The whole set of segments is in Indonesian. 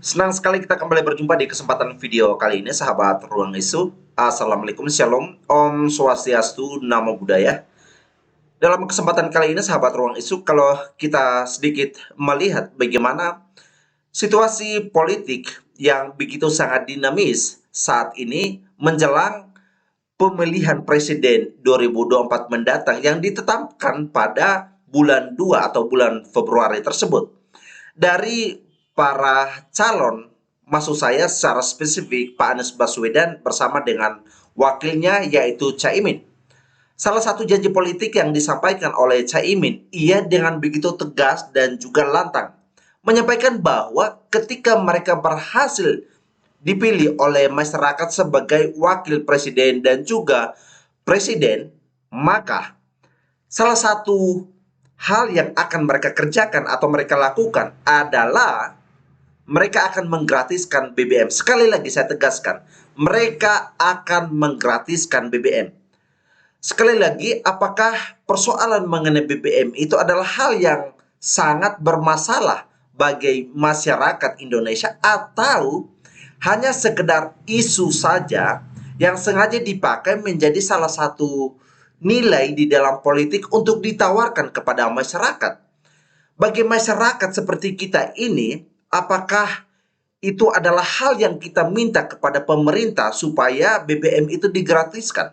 Senang sekali kita kembali berjumpa di kesempatan video kali ini, sahabat Ruang Isu. Assalamualaikum, Shalom, Om Swastiastu, Namo Buddhaya. Dalam kesempatan kali ini, sahabat Ruang Isu, kalau kita sedikit melihat bagaimana situasi politik yang begitu sangat dinamis saat ini menjelang pemilihan presiden 2024 mendatang yang ditetapkan pada bulan 2 atau bulan Februari tersebut. Dari para calon, maksud saya secara spesifik Pak Anies Baswedan bersama dengan wakilnya yaitu Caimin. Salah satu janji politik yang disampaikan oleh Caimin, ia dengan begitu tegas dan juga lantang menyampaikan bahwa ketika mereka berhasil dipilih oleh masyarakat sebagai wakil presiden dan juga presiden, maka salah satu hal yang akan mereka kerjakan atau mereka lakukan adalah mereka akan menggratiskan BBM. Sekali lagi saya tegaskan, mereka akan menggratiskan BBM. Sekali lagi, apakah persoalan mengenai BBM itu adalah hal yang sangat bermasalah bagi masyarakat Indonesia atau hanya sekedar isu saja yang sengaja dipakai menjadi salah satu nilai di dalam politik untuk ditawarkan kepada masyarakat? Bagi masyarakat seperti kita ini, apakah itu adalah hal yang kita minta kepada pemerintah supaya BBM itu digratiskan?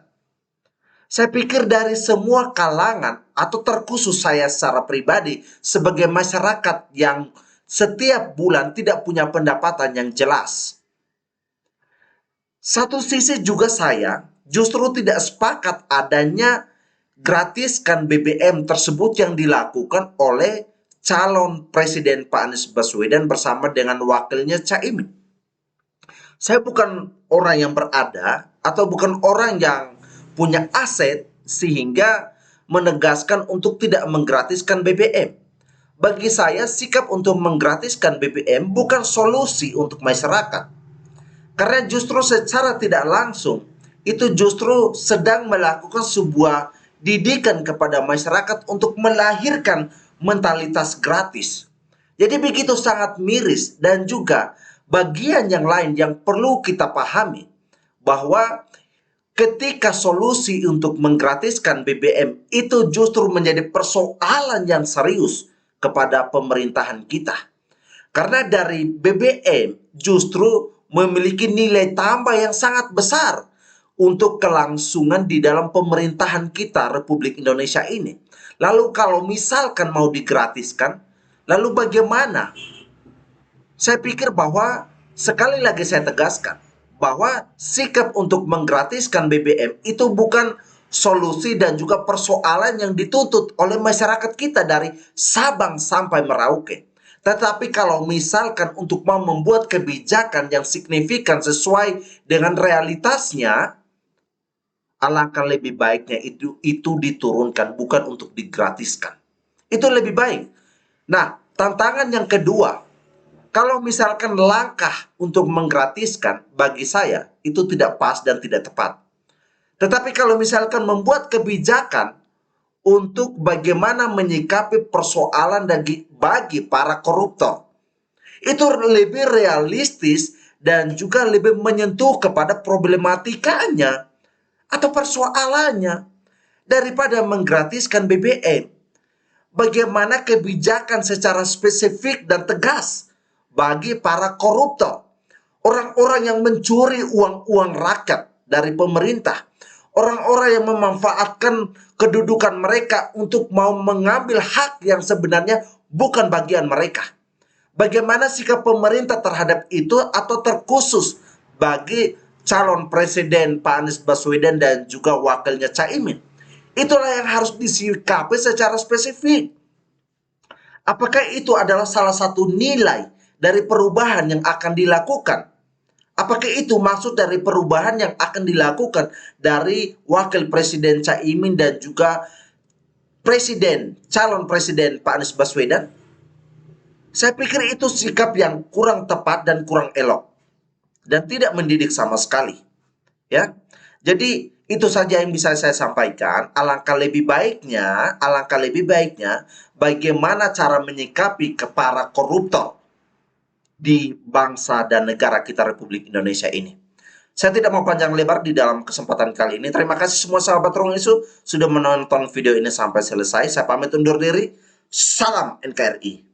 Saya pikir dari semua kalangan atau terkhusus saya secara pribadi sebagai masyarakat yang setiap bulan tidak punya pendapatan yang jelas. Satu sisi juga saya justru tidak sepakat adanya gratiskan BBM tersebut yang dilakukan oleh calon presiden Pak Anies Baswedan bersama dengan wakilnya Caimin. Saya bukan orang yang berada atau bukan orang yang punya aset sehingga menegaskan untuk tidak menggratiskan BBM. Bagi saya, sikap untuk menggratiskan BBM bukan solusi untuk masyarakat. Karena justru secara tidak langsung, itu justru sedang melakukan sebuah didikan kepada masyarakat untuk melahirkan mentalitas gratis. Jadi begitu sangat miris dan juga bagian yang lain yang perlu kita pahami bahwa ketika solusi untuk menggratiskan BBM itu justru menjadi persoalan yang serius kepada pemerintahan kita. Karena dari BBM justru memiliki nilai tambah yang sangat besar untuk kelangsungan di dalam pemerintahan kita Republik Indonesia ini. Lalu kalau misalkan mau digratiskan, lalu bagaimana? Saya pikir bahwa sekali lagi saya tegaskan bahwa sikap untuk menggratiskan BBM itu bukan solusi dan juga persoalan yang dituntut oleh masyarakat kita dari Sabang sampai Merauke. Tetapi kalau misalkan untuk mau membuat kebijakan yang signifikan sesuai dengan realitasnya, alangkah lebih baiknya itu diturunkan, bukan untuk digratiskan. Itu lebih baik. Nah, tantangan yang kedua, kalau misalkan langkah untuk menggratiskan, bagi saya itu tidak pas dan tidak tepat. Tetapi kalau misalkan membuat kebijakan untuk bagaimana menyikapi persoalan bagi para koruptor, itu lebih realistis dan juga lebih menyentuh kepada problematikanya atau persoalannya daripada menggratiskan BBM. Bagaimana kebijakan secara spesifik dan tegas bagi para koruptor, orang-orang yang mencuri uang-uang rakyat dari pemerintah, orang-orang yang memanfaatkan kedudukan mereka untuk mau mengambil hak yang sebenarnya bukan bagian mereka. Bagaimana sikap pemerintah terhadap itu atau terkhusus bagi calon presiden Pak Anies Baswedan dan juga wakilnya Caimin? Itulah yang harus disikapi secara spesifik. Apakah itu adalah salah satu nilai dari perubahan yang akan dilakukan? Apakah itu maksud dari perubahan yang akan dilakukan dari wakil presiden Caimin dan juga calon presiden Pak Anies Baswedan? Saya pikir itu sikap yang kurang tepat dan kurang elok dan tidak mendidik sama sekali. Ya, jadi itu saja yang bisa saya sampaikan. Alangkah lebih baiknya bagaimana cara menyikapi ke para koruptor. di bangsa dan negara kita Republik Indonesia ini. Saya tidak mau panjang lebar di dalam kesempatan kali ini. Terima kasih semua sahabat Ruang Isu sudah menonton video ini sampai selesai. Saya pamit undur diri. Salam NKRI.